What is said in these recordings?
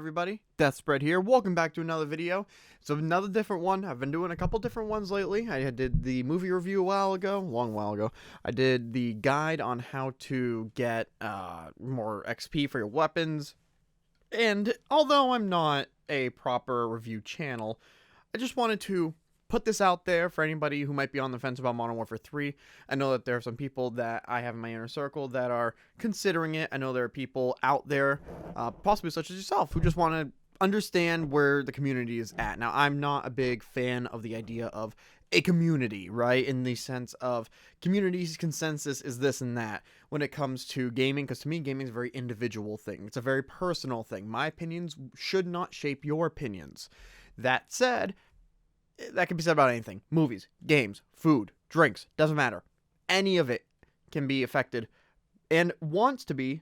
everybody? DeathSpread here. Welcome back to another video. So another different one. I've been doing a couple different ones lately. I did the movie review a long while ago. I did the guide on how to get more XP for your weapons. And although I'm not a proper review channel, I just wanted to put this out there for anybody who might be on the fence about Modern Warfare 3. I know that there are some people that I have in my inner circle that are considering it. I know there are people out there, possibly such as yourself, who just want to understand where the community is at. Now, I'm not a big fan of the idea of a community, right? In the sense of community's consensus is this and that when it comes to gaming, because to me, gaming is a very individual thing. It's a very personal thing. My opinions should not shape your opinions. That said, that can be said about anything. Movies, games, food, drinks, doesn't matter. Any of it can be affected and wants to be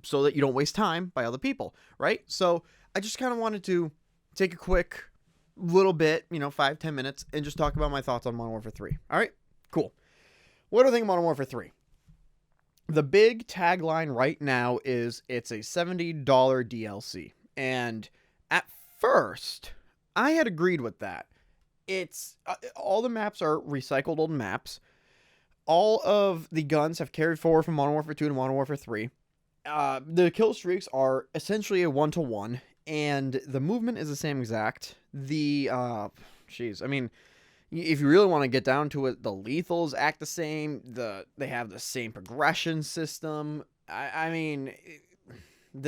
so that you don't waste time by other people, right? So I just kind of wanted to take a quick little bit, 5-10 minutes, and just talk about my thoughts on Modern Warfare 3. All right, cool. What do I think of Modern Warfare 3? The big tagline right now is it's a $70 DLC. And at first, I had agreed with that. It's all the maps are recycled old maps. All of the guns have carried forward from Modern Warfare 2 to Modern Warfare 3. The kill streaks are essentially a 1-to-1, and the movement is the same exact. If you really want to get down to it, the lethals act the same. They have the same progression system. The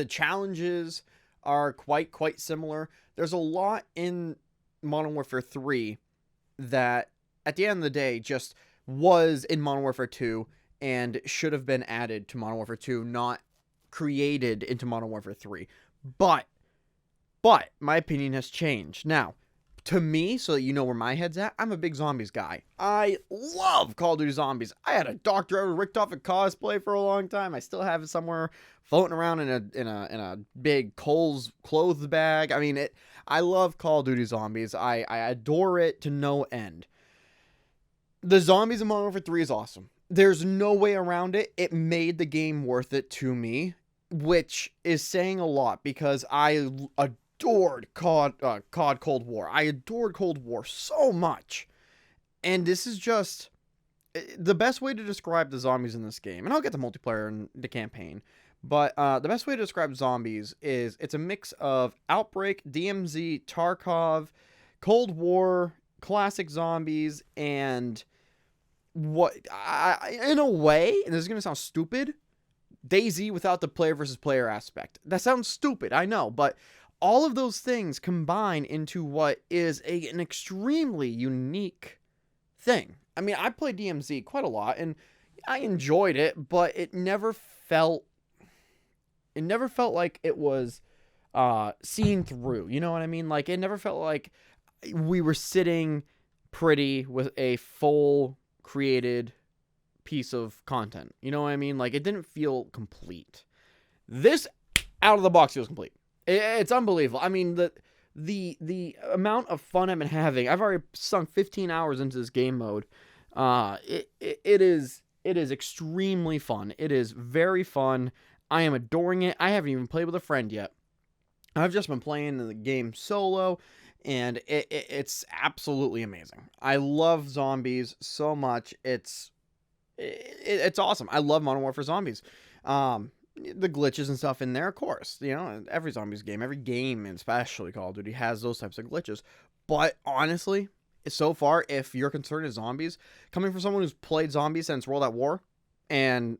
challenges are quite similar. There's a lot in Modern Warfare 3 that at the end of the day just was in Modern Warfare 2 and should have been added to Modern Warfare 2, not created into Modern Warfare 3. But my opinion has changed. Now, to me, so that you know where my head's at, I'm a big zombies guy. I love Call of Duty Zombies. I had a Dr. Edward Richtofen cosplay for a long time. I still have it somewhere floating around in a big Kohl's clothes bag. I love Call of Duty Zombies. I adore it to no end. The zombies in Modern Warfare 3 is awesome. There's no way around it. It made the game worth it to me, which is saying a lot because I adored COD Cold War. I adored Cold War so much. And this is just the best way to describe the zombies in this game. And I'll get the multiplayer and the campaign. But the best way to describe zombies is it's a mix of Outbreak, DMZ, Tarkov, Cold War, classic zombies, and in a way, and this is going to sound stupid, DayZ without the player versus player aspect. That sounds stupid, I know, but all of those things combine into what is an extremely unique thing. I played DMZ quite a lot, and I enjoyed it, but it never felt like it was seen through. You know what I mean? Like, it never felt like we were sitting pretty with a full created piece of content. You know what I mean? Like, it didn't feel complete. This, out of the box, feels complete. It's unbelievable. The amount of fun I've been having, I've already sunk 15 hours into this game mode. It is extremely fun. It is very fun. I am adoring it. I haven't even played with a friend yet. I've just been playing the game solo, and it's absolutely amazing. I love zombies so much. It's awesome. I love Modern Warfare Zombies. The glitches and stuff in there, of course. Every zombies game, every game, and especially Call of Duty, has those types of glitches. But honestly, so far, if your concern is zombies, coming from someone who's played zombies since World at War, and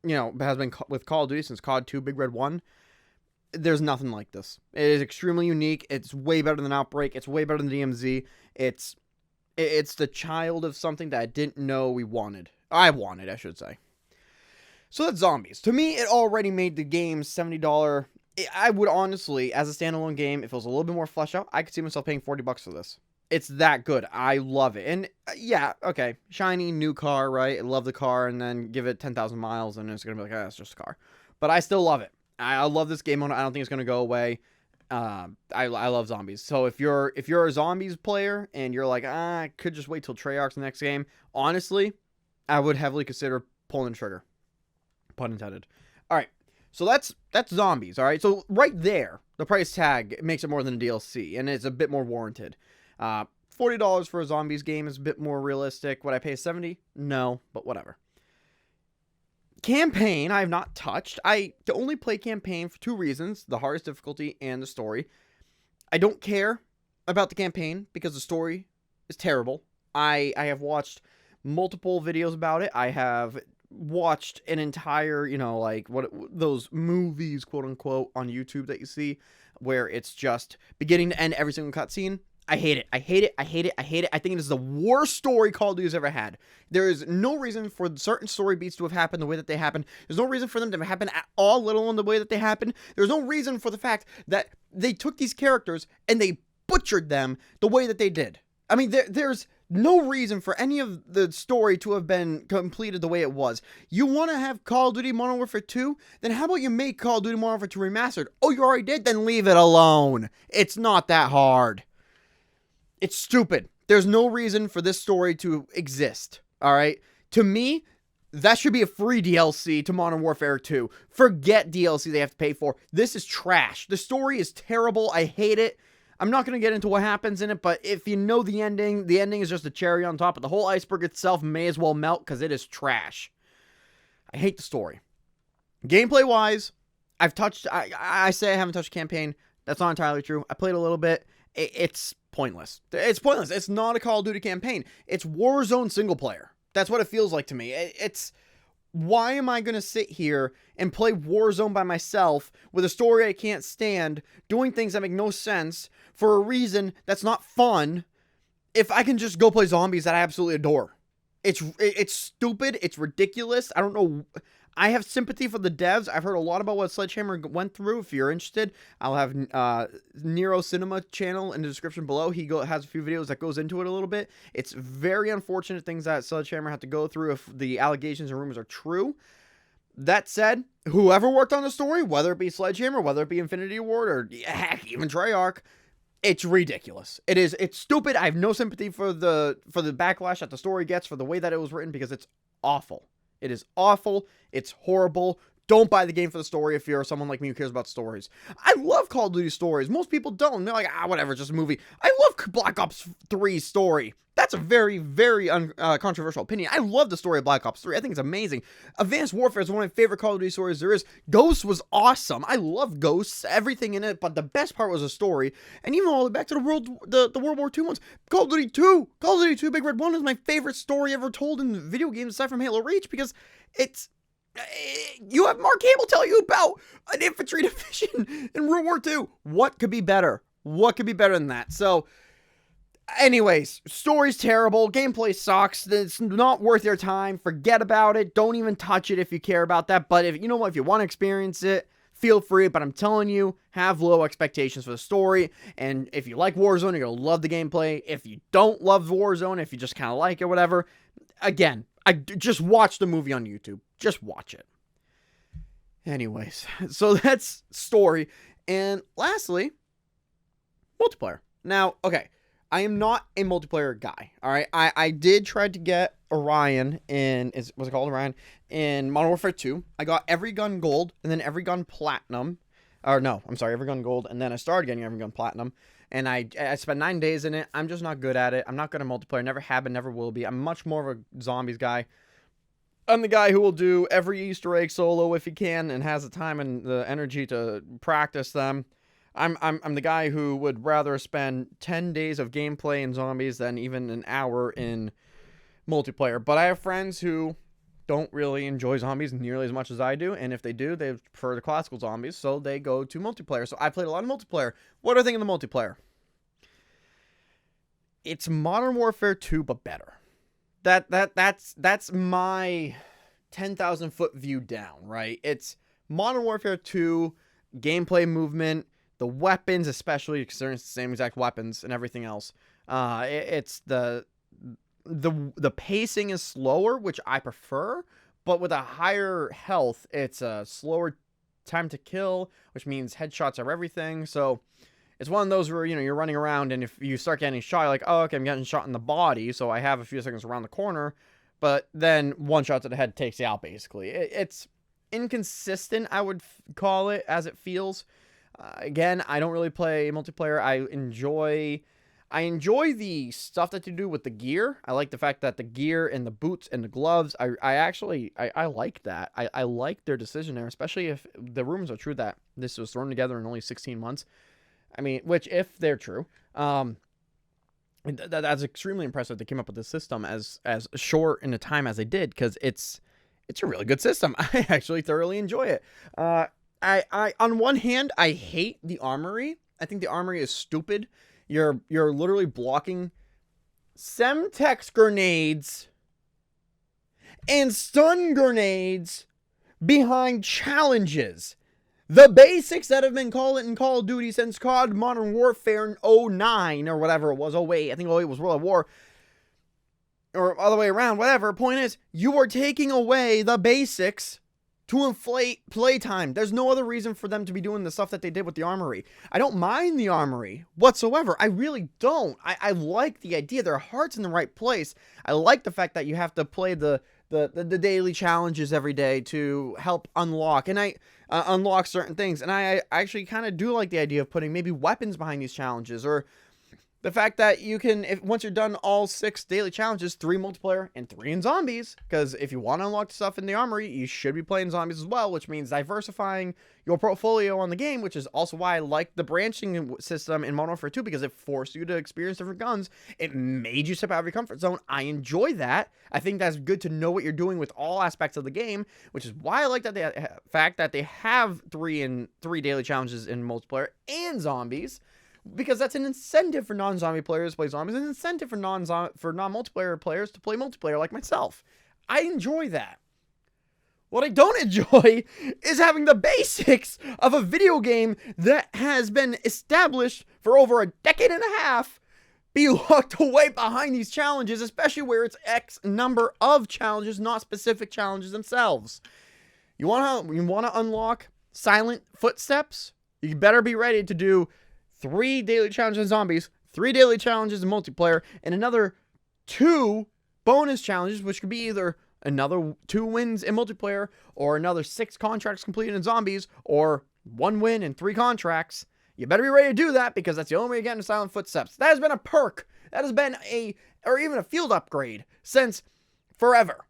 has been with Call of Duty since COD 2, Big Red 1, there's nothing like this. It is extremely unique. It's way better than Outbreak. It's way better than DMZ. It's the child of something that I didn't know we wanted. I wanted, I should say. So that's zombies. To me, it already made the game $70. I would honestly, as a standalone game, if it was a little bit more fleshed out, I could see myself paying $40 for this. It's that good. I love it. And yeah, okay, shiny new car, right? I love the car, and then give it 10,000 miles, and it's gonna be like, it's just a car. But I still love it. I love this game. I don't think it's gonna go away. I love zombies. So if you're a zombies player and you're like, I could just wait till Treyarch's the next game, honestly, I would heavily consider pulling the trigger. Pun intended. All right. So that's zombies, all right? So right there, The price tag makes it more than a DLC, and it's a bit more warranted. $40 for a zombies game is a bit more realistic. Would I pay $70? No, but whatever. Campaign, I have not touched. I only play campaign for 2 reasons: the hardest difficulty and the story. I don't care about the campaign because the story is terrible. I have watched multiple videos about it. I have watched an entire, like what those movies, quote unquote, on YouTube that you see where it's just beginning to end every single cutscene. I hate it. I hate it. I hate it. I hate it. I think it is the worst story Call of Duty has ever had. There is no reason for certain story beats to have happened the way that they happened. There's no reason for them to happen at all, let alone the way that they happened. There's no reason for the fact that they took these characters and they butchered them the way that they did. I mean, there's no reason for any of the story to have been completed the way it was. You want to have Call of Duty Modern Warfare 2? Then how about you make Call of Duty Modern Warfare 2 Remastered? Oh, you already did? Then leave it alone. It's not that hard. It's stupid. There's no reason for this story to exist, all right? To me, that should be a free DLC to Modern Warfare 2. Forget DLC they have to pay for. This is trash. The story is terrible. I hate it. I'm not going to get into what happens in it, but if you know the ending is just a cherry on top, but the whole iceberg itself may as well melt because it is trash. I hate the story. Gameplay-wise, I say I haven't touched a campaign. That's not entirely true. I played a little bit. It's pointless. It's pointless. It's not a Call of Duty campaign. It's Warzone single player. That's what it feels like to me. Why am I going to sit here and play Warzone by myself with a story I can't stand, doing things that make no sense for a reason that's not fun, if I can just go play zombies that I absolutely adore? It's stupid. It's ridiculous. I don't know. I have sympathy for the devs. I've heard a lot about what Sledgehammer went through. If you're interested, I'll have Nero Cinema channel in the description below. He has a few videos that goes into it a little bit. It's very unfortunate things that Sledgehammer had to go through if the allegations and rumors are true. That said, whoever worked on the story, whether it be Sledgehammer, whether it be Infinity Ward, or heck, even Treyarch, it's ridiculous. It's stupid. I have no sympathy for the backlash that the story gets for the way that it was written, because it's awful. It is awful. It's horrible. Don't buy the game for the story if you're someone like me who cares about stories. I love Call of Duty stories. Most people don't. They're like, whatever, it's just a movie. I love Black Ops 3's story. That's a very, very controversial opinion. I love the story of Black Ops 3. I think it's amazing. Advanced Warfare is one of my favorite Call of Duty stories there is. Ghosts was awesome. I love Ghosts, everything in it, but the best part was the story. And even all the way back to the World War II ones. Call of Duty 2! Call of Duty 2 Big Red 1 is my favorite story ever told in video games aside from Halo Reach, because it's... You have Mark Hamill tell you about an infantry division in World War II. What could be better? What could be better than that? So... anyways, story's terrible, gameplay sucks, it's not worth your time, forget about it, don't even touch it if you care about that. But if you know what, if you want to experience it, feel free. But I'm telling you, have low expectations for the story. And if you like Warzone, you're gonna love the gameplay. If you don't love Warzone, if you just kind of like it, whatever, again, just watch the movie on YouTube. Just watch it. Anyways, so that's story. And lastly, multiplayer. Now, okay, I am not a multiplayer guy, all right? I did try to get Orion was it called Orion? In Modern Warfare 2. I got every gun gold, and then every gun platinum. Or no, I'm sorry, every gun gold, and then I started getting every gun platinum. And I spent 9 days in it. I'm just not good at it. I'm not good at multiplayer. Never have been, never will be. I'm much more of a zombies guy. I'm the guy who will do every Easter egg solo if he can and has the time and the energy to practice them. I'm the guy who would rather spend 10 days of gameplay in zombies than even an hour in multiplayer. But I have friends who don't really enjoy zombies nearly as much as I do, and if they do, they prefer the classical zombies, so they go to multiplayer. So I played a lot of multiplayer. What do I think of the multiplayer? It's Modern Warfare 2, but better. That's my 10,000 foot view down, right? It's Modern Warfare 2, gameplay movement, the weapons, especially because they're the same exact weapons and everything else. It's the pacing is slower, which I prefer, but with a higher health, it's a slower time to kill, which means headshots are everything. So it's one of those where, you're running around, and if you start getting shot, you're like, oh, okay, I'm getting shot in the body, so I have a few seconds around the corner, but then one shot to the head takes you out, basically. It's inconsistent, I would call it, as it feels. Again, I don't really play multiplayer. I enjoy the stuff that you do with the gear. I like the fact that the gear and the boots and the gloves, I like that. I like their decision there, especially if the rumors are true that this was thrown together in only 16 months. I mean, which if they're true, that's extremely impressive. They came up with this system as short in a time as they did, because it's a really good system. I actually thoroughly enjoy it. I on one hand, I hate the armory. I think the armory is stupid. You're literally blocking Semtex grenades and stun grenades behind challenges. The basics that have been called in Call of Duty since COD Modern Warfare in 09 or whatever it was. 08. I think 08 was World of War. Or other way around, whatever. Point is, you are taking away the basics to inflate playtime. There's no other reason for them to be doing the stuff that they did with the armory. I don't mind the armory whatsoever. I really don't. I like the idea. Their heart's in the right place. I like the fact that you have to play the daily challenges every day to help unlock. And I unlock certain things. And I actually kind of do like the idea of putting maybe weapons behind these challenges, or the fact that you can, once you're done all 6 daily challenges, 3 multiplayer and 3 in zombies, because if you want to unlock stuff in the armory, you should be playing zombies as well, which means diversifying your portfolio on the game, which is also why I like the branching system in Modern Warfare 2, because it forced you to experience different guns. It made you step out of your comfort zone. I enjoy that. I think that's good to know what you're doing with all aspects of the game, which is why I like that the fact that they have 3 daily challenges in multiplayer and zombies. Because that's an incentive for non-zombie players to play zombies, an incentive for non-multiplayer players to play multiplayer like myself. I enjoy that. What I don't enjoy is having the basics of a video game that has been established for over a decade and a half be locked away behind these challenges, especially where it's X number of challenges, not specific challenges themselves. You want to unlock Silent Footsteps? You better be ready to do 3 daily challenges in zombies, 3 daily challenges in multiplayer, and another 2 bonus challenges, which could be either another 2 wins in multiplayer, or another 6 contracts completed in zombies, or 1 win and 3 contracts. You better be ready to do that, because that's the only way you get into Silent Footsteps. That has been a perk. That has been or even a field upgrade since forever.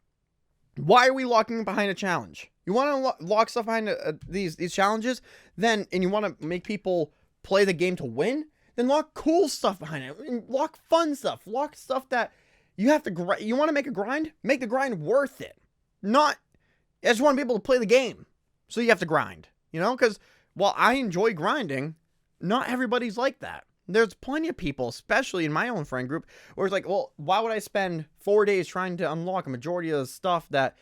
Why are we locking behind a challenge? You want to lock stuff behind these challenges, then, and you want to make people play the game to win, then lock cool stuff behind it. Lock fun stuff. Lock stuff that you have to you want to make a grind? Make the grind worth it. Not, I just want people to play the game, so you have to grind. You know, because while I enjoy grinding, not everybody's like that. There's plenty of people, especially in my own friend group, where it's like, well, why would I spend 4 days trying to unlock a majority of the stuff that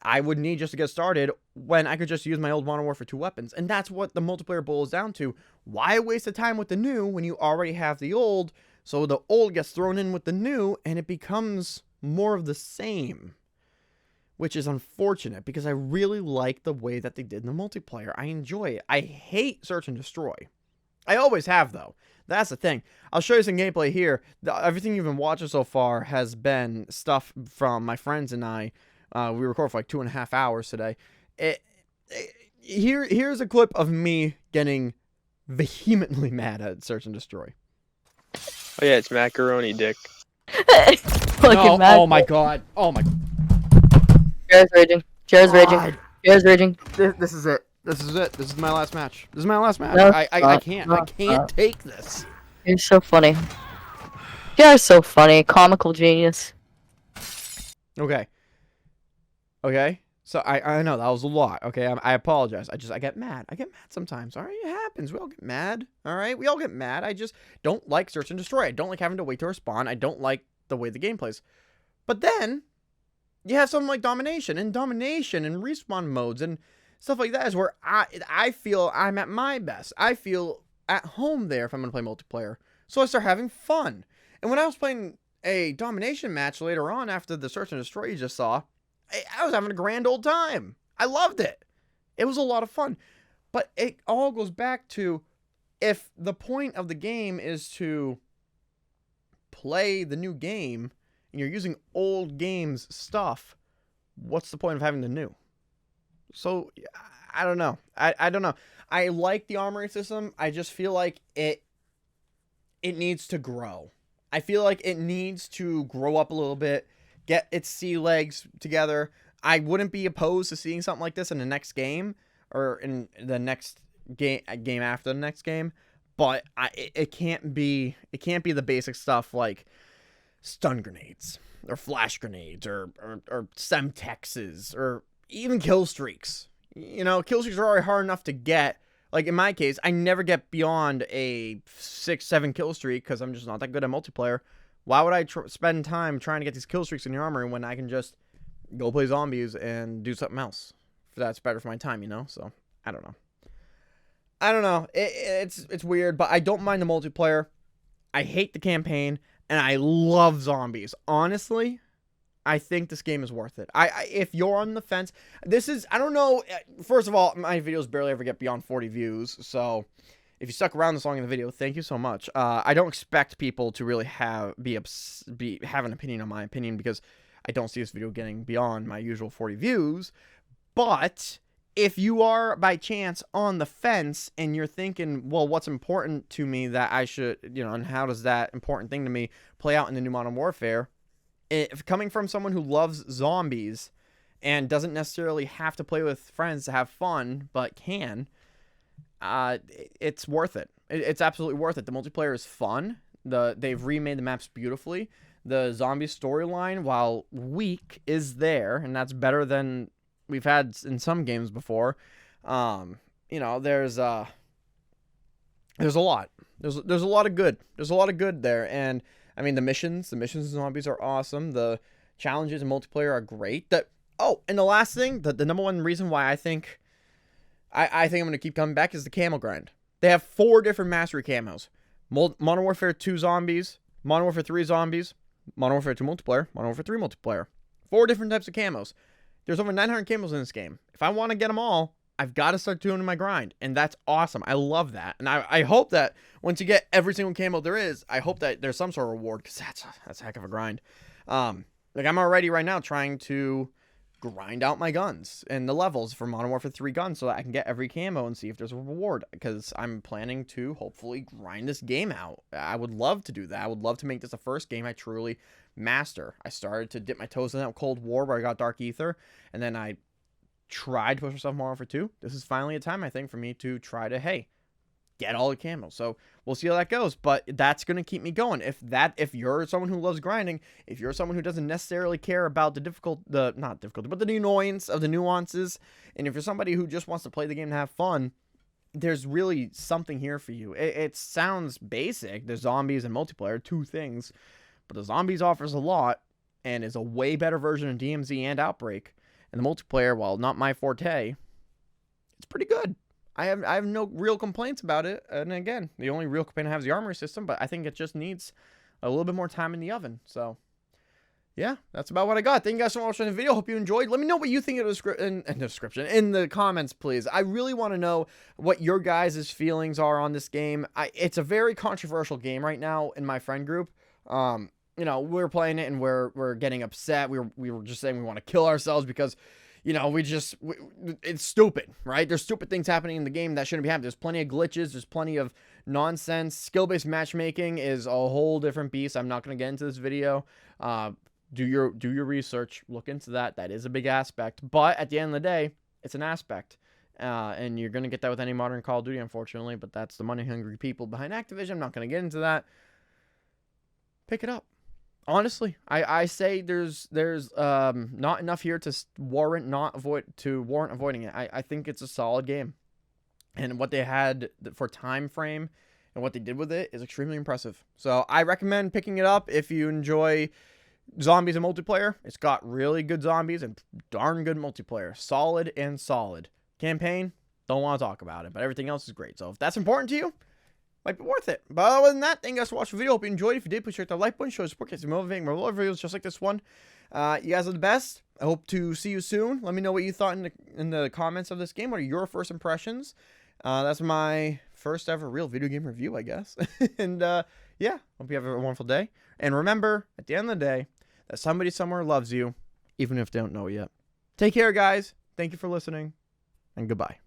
I would need just to get started when I could just use my old Modern Warfare 2 weapons? And that's what the multiplayer boils down to. Why waste the time with the new when you already have the old? So the old gets thrown in with the new, and it becomes more of the same, which is unfortunate, because I really like the way that they did in the multiplayer. I enjoy it. I hate search and destroy. I always have, though. That's the thing. I'll show you some gameplay here. Everything you've been watching so far has been stuff from my friends and I. We recorded for like 2.5 hours today. Here's a clip of me getting vehemently mad at search and destroy. Oh yeah, it's macaroni dick. No, oh my god. Oh my. Jared's raging. Jared's raging. Jared's raging. This is it. This is it. This is my last match. This is my last match. No, I can't take this. You're so funny. You're so funny. Comical genius. Okay. Okay. So I know that was a lot. Okay. I apologize. I get mad. I get mad sometimes. All right. It happens. We all get mad. All right. We all get mad. I just don't like search and destroy. I don't like having to wait to respawn. I don't like the way the game plays. But then you have something like domination and respawn modes and stuff like that is where I feel I'm at my best. I feel at home there if I'm going to play multiplayer. So I start having fun. And when I was playing a domination match later on after the search and destroy you just saw, I was having a grand old time. I loved it. It was a lot of fun. But it all goes back to, if the point of the game is to play the new game and you're using old games stuff, what's the point of having the new? So, I don't know. I don't know. I like the armory system. I just feel like it needs to grow. I feel like it needs to grow up a little bit, get its sea legs together. I wouldn't be opposed to seeing something like this in the next game or in the next game after the next game, but it can't be the basic stuff like stun grenades or flash grenades or semtexes or even kill streaks. You know, kill streaks are already hard enough to get. Like, in my case, I never get beyond a 6-7 kill streak because I'm just not that good at multiplayer. Why would I spend time trying to get these kill streaks in the armory when I can just go play zombies and do something else? That's better for my time, you know? So, I don't know. It's weird, but I don't mind the multiplayer. I hate the campaign, and I love zombies. Honestly, I think this game is worth it. If you're on the fence, I don't know. First of all, my videos barely ever get beyond 40 views. So if you stuck around this long in the video, thank you so much. I don't expect people to really have an opinion on my opinion because I don't see this video getting beyond my usual 40 views. But if you are by chance on the fence and you're thinking, well, what's important to me that I should, and how does that important thing to me play out in the new Modern Warfare? If coming from someone who loves zombies and doesn't necessarily have to play with friends to have fun, but can, it's worth it. It's absolutely worth it. The multiplayer is fun. They've remade the maps beautifully. The zombie storyline, while weak, is there, and that's better than we've had in some games before. There's a lot. There's a lot of good. There's a lot of good there, and I mean, the missions in zombies are awesome. The challenges in multiplayer are great. And the last thing, the number one reason why I think I'm going to keep coming back is the camo grind. They have 4 different mastery camos. Modern Warfare 2 zombies, Modern Warfare 3 zombies, Modern Warfare 2 multiplayer, Modern Warfare 3 multiplayer. 4 different types of camos. There's over 900 camos in this game. If I want to get them all, I've got to start doing my grind, and that's awesome. I love that, and I hope that once you get every single camo there is, I hope that there's some sort of reward, because that's a heck of a grind. I'm already right now trying to grind out my guns and the levels for Modern Warfare 3 guns so that I can get every camo and see if there's a reward, because I'm planning to hopefully grind this game out. I would love to do that. I would love to make this the first game I truly master. I started to dip my toes in that Cold War where I got Dark Ether, and then I tried to push myself more for 2. This is finally a time, I think, for me to try to, get all the camo. So we'll see how that goes, but that's going to keep me going. If you're someone who loves grinding, if you're someone who doesn't necessarily care about the annoyance of the nuances, and if you're somebody who just wants to play the game to have fun, there's really something here for you. It sounds basic. There's zombies and multiplayer, 2 things, but the zombies offers a lot and is a way better version of DMZ and Outbreak. And the multiplayer, while not my forte, it's pretty good. I have no real complaints about it. And again, the only real complaint I have is the armory system, but I think it just needs a little bit more time in the oven. So, yeah, that's about what I got. Thank you guys so much for watching the video. Hope you enjoyed. Let me know what you think in the description, in the comments, please. I really want to know what your guys' feelings are on this game. It's a very controversial game right now in my friend group. We're playing it and we're getting upset. We were just saying we want to kill ourselves because, it's stupid, right? There's stupid things happening in the game that shouldn't be happening. There's plenty of glitches. There's plenty of nonsense. Skill-based matchmaking is a whole different beast. I'm not going to get into this video. Do your research. Look into that. That is a big aspect. But at the end of the day, it's an aspect. And you're going to get that with any modern Call of Duty, unfortunately. But that's the money-hungry people behind Activision. I'm not going to get into that. Pick it up. Honestly, I say there's not enough here to warrant avoiding it. I think it's a solid game, and what they had for time frame and what they did with it is extremely impressive. So I recommend picking it up if you enjoy zombies and multiplayer. It's got really good zombies and darn good multiplayer. Solid and solid. Campaign, don't want to talk about it, but everything else is great. So if that's important to you, might be worth it. But other than that, thank you guys for watching the video. Hope you enjoyed. If you did, please check the like button. Show support. It's motivating more videos just like this one. You guys are the best. I hope to see you soon. Let me know what you thought in the comments of this game. What are your first impressions? That's my first ever real video game review, I guess. And yeah, hope you have a wonderful day. And remember, at the end of the day, that somebody somewhere loves you, even if they don't know it yet. Take care, guys. Thank you for listening, and goodbye.